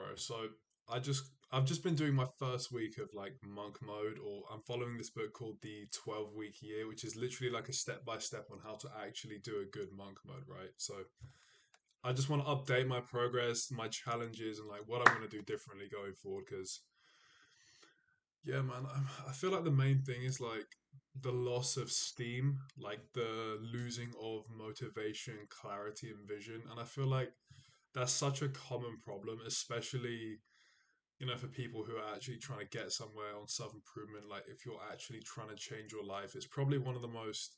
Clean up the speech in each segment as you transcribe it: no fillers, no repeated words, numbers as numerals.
bro. So I've just been doing my first week of like monk mode, or I'm following this book called the 12-week year, which is literally like a step by step on how to actually do a good monk mode, right? So I just want to update my progress, my challenges, and like what I'm gonna do differently going forward. Because yeah, man, I feel like the main thing is like the loss of steam, like the losing of motivation, clarity, and vision, and I feel like that's such a common problem, especially for people who are actually trying to get somewhere on self improvement. Like, if you're actually trying to change your life, it's probably one of the most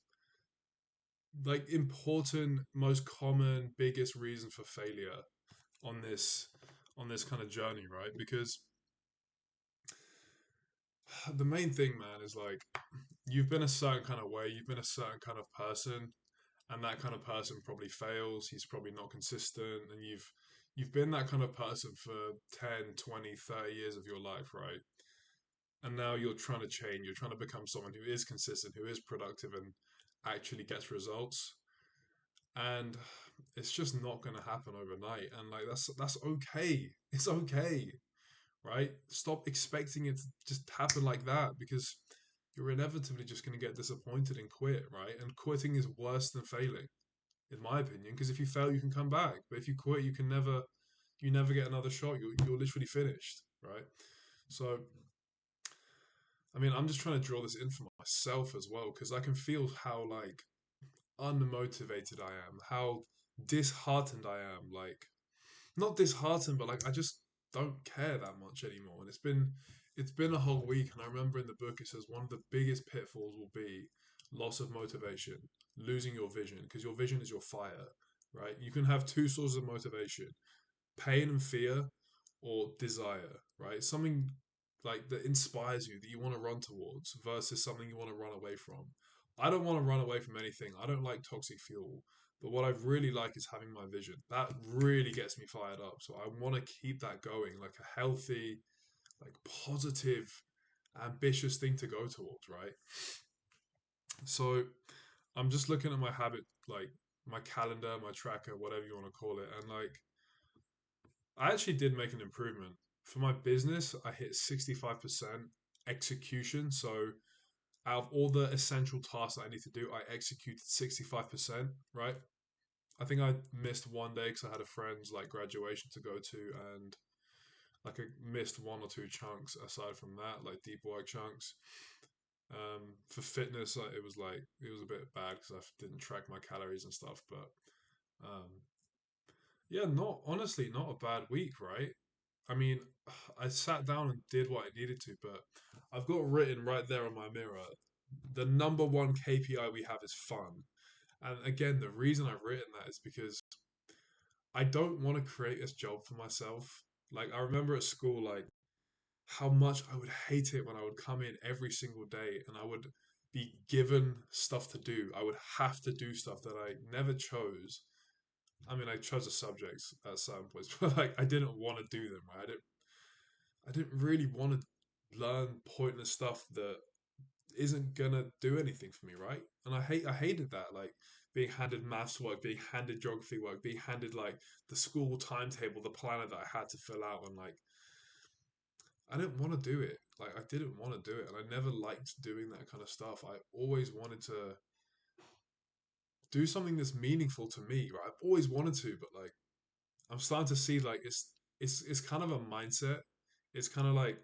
like important, most common, biggest reason for failure on this kind of journey, right? Because the main thing, man, is like you've been a certain kind of way, you've been a certain kind of person, and that kind of person probably fails. He's probably not consistent, and you've been that kind of person for 10, 20, 30 years of your life, right? And now you're trying to change, you're trying to become someone who is consistent, who is productive, and actually gets results. And it's just not going to happen overnight, and like that's okay. It's okay, right? Stop expecting it to just happen like that, because you're inevitably just going to get disappointed and quit, right? And quitting is worse than failing, in my opinion, because if you fail you can come back, but if you quit you never get another shot. You're literally finished, right? So I mean, I'm just trying to draw this in for myself as well, because I can feel how like unmotivated I am, how disheartened I am. Like, not disheartened, but like I just don't care that much anymore. And it's been a whole week, and I remember in the book it says one of the biggest pitfalls will be loss of motivation, losing your vision, because your vision is your fire, right? You can have two sources of motivation: pain and fear, or desire, right? Something like that inspires you, that you want to run towards, versus something you want to run away from. I don't want to run away from anything. I don't like toxic fuel. But what I really like is having my vision. That really gets me fired up. So I want to keep that going, like a healthy, like positive, ambitious thing to go towards, right? So I'm just looking at my habit, like my calendar, my tracker, whatever you want to call it, and like I actually did make an improvement. For my business, I hit 65% execution. So out of all the essential tasks that I need to do, I executed 65%, right? I think I missed one day because I had a friend's like graduation to go to, and like I missed one or two chunks aside from that, like deep work chunks. For fitness, it was a bit bad because I didn't track my calories and stuff, but um, yeah, not honestly, not a bad week, right? I mean, I sat down and did what I needed to, but I've got written right there on my mirror, the number one KPI we have is fun. And again, the reason I've written that is because I don't want to create this job for myself. Like, I remember at school, like, how much I would hate it when I would come in every single day and I would be given stuff to do. I would have to do stuff that I never chose. I mean, I chose the subjects at certain points, but like I didn't want to do them. Right? I didn't really want to learn pointless stuff that isn't gonna do anything for me, right? And I hated that, like being handed maths work, being handed geography work, being handed like the school timetable, the planner that I had to fill out, and like I didn't want to do it. Like I didn't want to do it, and I never liked doing that kind of stuff. I always wanted to do something that's meaningful to me, right? I've always wanted to, but like I'm starting to see like it's kind of a mindset. It's kind of like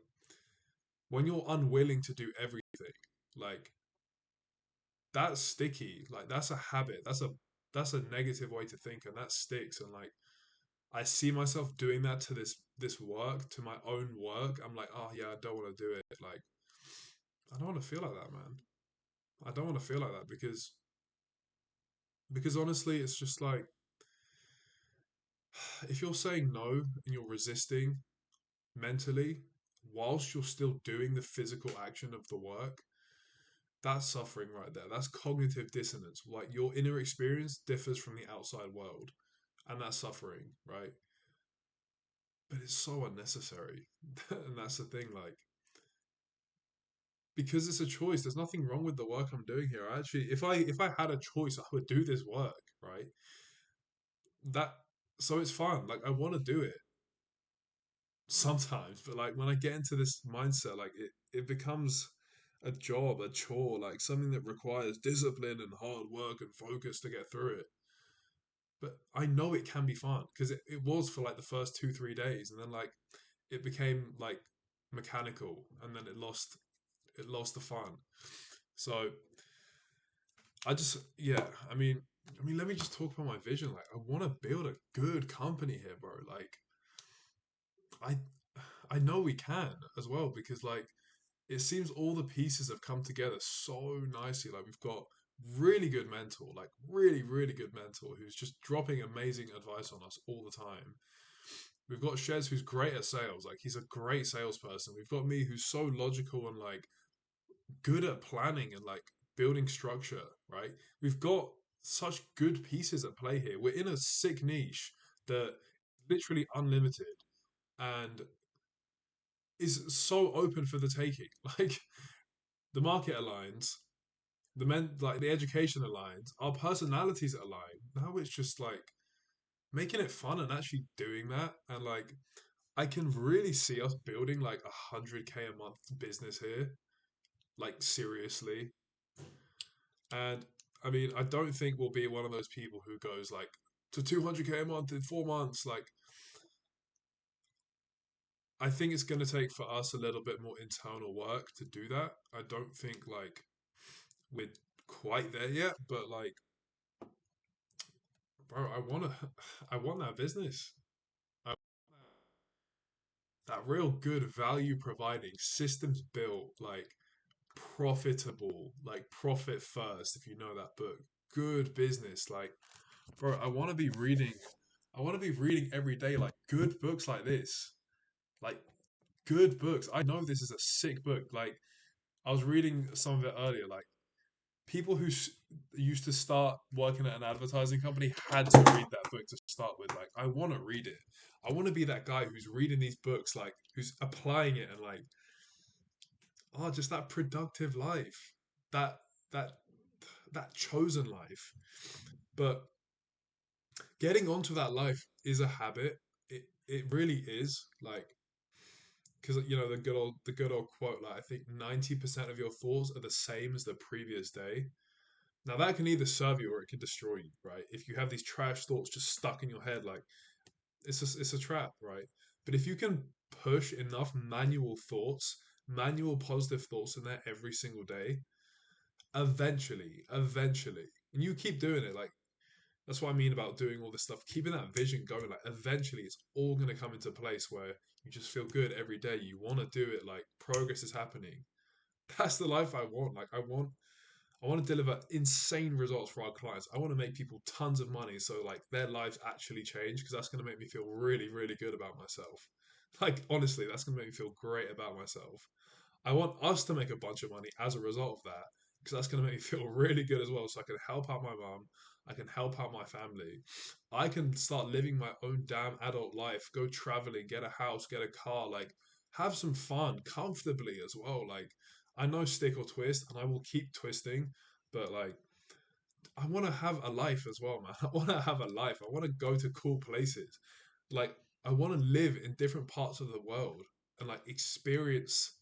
when you're unwilling to do everything, like that's sticky. Like that's a habit. That's a negative way to think, and that sticks. And like I see myself doing that to this work, to my own work. I'm like, oh yeah, I don't want to do it. Like I don't want to feel like that, man. I don't want to feel like that, because honestly, it's just like if you're saying no and you're resisting mentally whilst you're still doing the physical action of the work, that's suffering right there. That's cognitive dissonance. Like your inner experience differs from the outside world, and that's suffering, right? But it's so unnecessary. And that's the thing, like because it's a choice. There's nothing wrong with the work I'm doing here. Actually, if I had a choice, I would do this work, right? That so it's fun. Like I want to do it. sometimes, but like when I get into this mindset, like it becomes a job, a chore, like something that requires discipline and hard work and focus to get through it. But I know it can be fun because it was for like the first 2 3 days, and then like it became like mechanical, and then it lost the fun. So I just, yeah, I mean, let me just talk about my vision. Like, I want to build a good company here, bro. Like, I, I know we can as well because like it seems all the pieces have come together so nicely. Like, we've got really good mentor, like really, really good mentor who's just dropping amazing advice on us all the time. We've got Shez who's great at sales, like he's a great salesperson. We've got me who's so logical and like good at planning and like building structure, right? We've got such good pieces at play here. We're in a sick niche that literally unlimited and is so open for the taking. Like the market aligns, the men like the education aligns, our personalities align. Now it's just like making it fun and actually doing that. And like I can really see us building like 100K a month business here. Like seriously. And I mean, I don't think we'll be one of those people who goes like to 200K a month in 4 months. Like, I think it's going to take for us a little bit more internal work to do that. I don't think like we're quite there yet, but like, bro, I want that business. I, that real good value providing systems built, like profitable, like profit first. If you know that book, good business, like bro, I want to be reading every day like good books like this. Like good books. I know this is a sick book. Like I was reading some of it earlier. Like people who used to start working at an advertising company had to read that book to start with. Like I want to read it. I want to be that guy who's reading these books, like who's applying it and like, oh, just that productive life, that that that chosen life. But getting onto that life is a habit. It really is like because you know the good old quote like I think 90% of your thoughts are the same as the previous day. Now that can either serve you or it can destroy you, right? If you have these trash thoughts just stuck in your head, like it's a trap, right? But if you can push enough manual positive thoughts in there every single day, eventually, and you keep doing it, like that's what I mean about doing all this stuff, keeping that vision going. Like eventually, it's all gonna come into place where you just feel good every day. You want to do it. Like progress is happening. That's the life I want. Like I want to deliver insane results for our clients. I want to make people tons of money so like their lives actually change because that's going to make me feel really, really good about myself. Like honestly, that's going to make me feel great about myself. I want us to make a bunch of money as a result of that because that's going to make me feel really good as well. So I can help out my mum. I can help out my family. I can start living my own damn adult life, go traveling, get a house, get a car, like have some fun comfortably as well. Like I know stick or twist and I will keep twisting, but like I want to have a life as well, man. I want to have a life. I want to go to cool places. Like I want to live in different parts of the world and like experience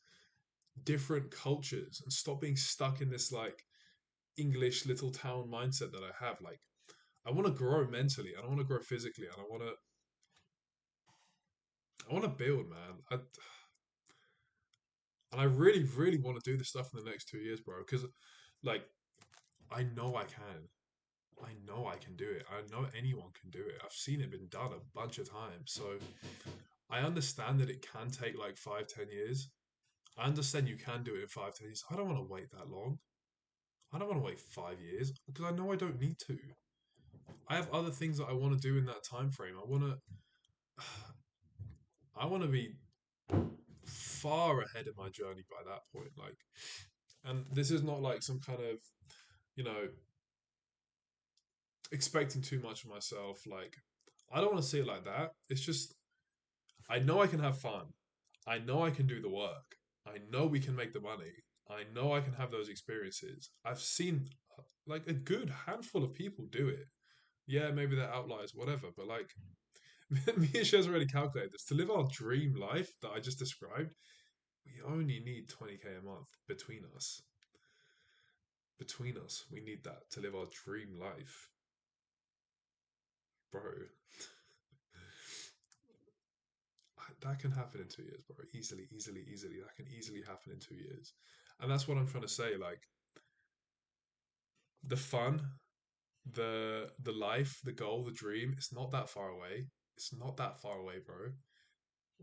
different cultures and stop being stuck in this like English little town mindset that I have. Like I want to grow mentally and I want to grow physically and I want to build, man. And I really, really want to do this stuff in the next 2 years, bro. Because like I know I can. I know I can do it. I know anyone can do it. I've seen it been done a bunch of times. So I understand that it can take like 5, 10 years. I understand you can do it in 5, 10 years. I don't want to wait that long. I don't want to wait 5 years because I know I don't need to. I have other things that I want to do in that time frame. I want to be far ahead in my journey by that point. Like, and this is not like some kind of, you know, expecting too much of myself. Like, I don't want to see it like that. It's just I know I can have fun. I know I can do the work. I know we can make the money. I know I can have those experiences. I've seen like a good handful of people do it. Yeah, maybe they're outliers, whatever, but like Me and Shez already calculated this. To live our dream life that I just described, we only need 20K a month between us. Between us, we need that to live our dream life, bro. That can happen in 2 years, bro. Easily, easily, easily. That can easily happen in 2 years. And that's what I'm trying to say. Like the fun, the life, the goal, the dream, it's not that far away. It's not that far away, bro.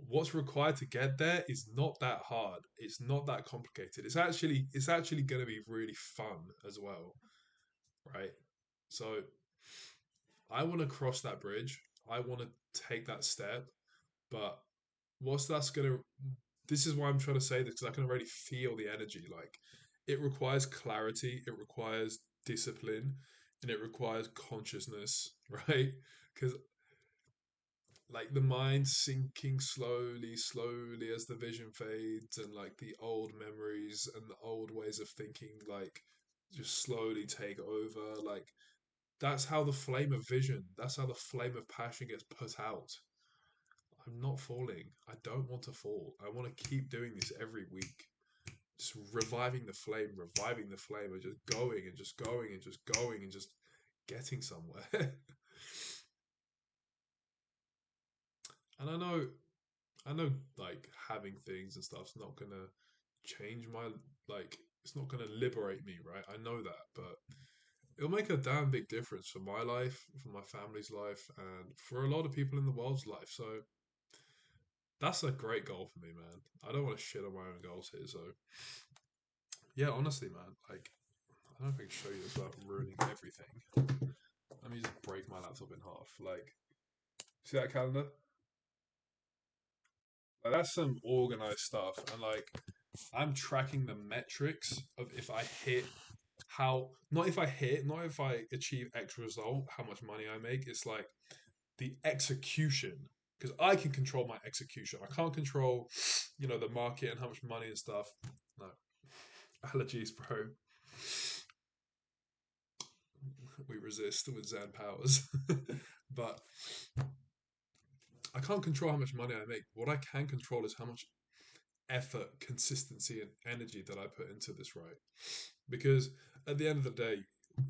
What's required to get there is not that hard. It's not that complicated. It's actually going to be really fun as well, right? So I want to cross that bridge. I want to take that step, but what's that's going to this is why I'm trying to say this because I can already feel the energy. Like it requires clarity, it requires discipline, and it requires consciousness, right? Because like the mind sinking slowly, slowly as the vision fades, and like the old memories and the old ways of thinking, like just slowly take over. Like that's how the flame of vision, that's how the flame of passion gets put out. I'm not falling. I don't want to fall. I want to keep doing this every week. Just reviving the flame, and just going and just going and just going and just getting somewhere. And I know like having things and stuff's not gonna change my like it's not gonna liberate me, right? I know that, but it'll make a damn big difference for my life, for my family's life, and for a lot of people in the world's life. So that's a great goal for me, man. I don't want to shit on my own goals here. So yeah, honestly, man, like I don't know if I can show you this without ruining everything. Let me just break my laptop in half. Like, see that calendar? Like, that's some organized stuff, and like I'm tracking the metrics of if I hit not if I achieve X result, how much money I make. It's like the execution because I can control my execution. I can't control, the market and how much money and stuff. No, allergies, bro. We resist with Zen powers, but I can't control how much money I make. What I can control is how much effort, consistency, and energy that I put into this, right? Because at the end of the day,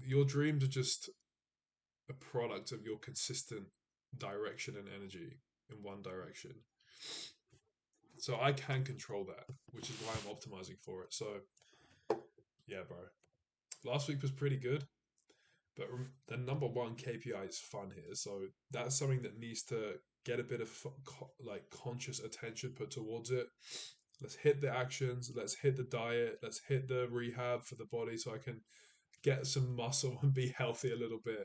your dreams are just a product of your consistent direction and energy in one direction. So I can control that, which is why I'm optimizing for it. So yeah, bro. Last week was pretty good, but the number one KPI is fun here. So that's something that needs to get a bit of like conscious attention put towards it. Let's hit the actions. Let's hit the diet. Let's hit the rehab for the body so I can get some muscle and be healthy a little bit.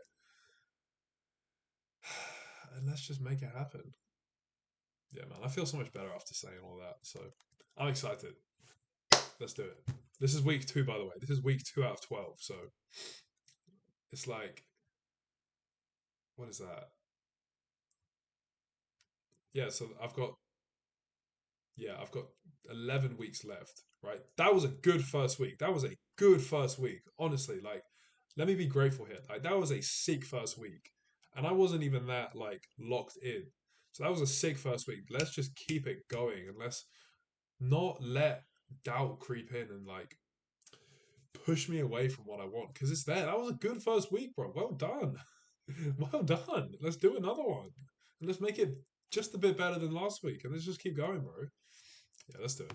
And let's just make it happen. Yeah, man, I feel so much better after saying all that. So I'm excited. Let's do it. This is week 2, by the way. This is week 2 out of 12. So it's like, what is that? Yeah, so I've got 11 weeks left, right? That was a good first week. That was a good first week. Honestly, like, let me be grateful here. Like, that was a sick first week. And I wasn't even that, like, locked in. So that was a sick first week. Let's just keep it going and let's not let doubt creep in and, like, push me away from what I want because it's there. That was a good first week, bro. Well done. Well done. Let's do another one. And let's make it just a bit better than last week. And let's just keep going, bro. Yeah, let's do it.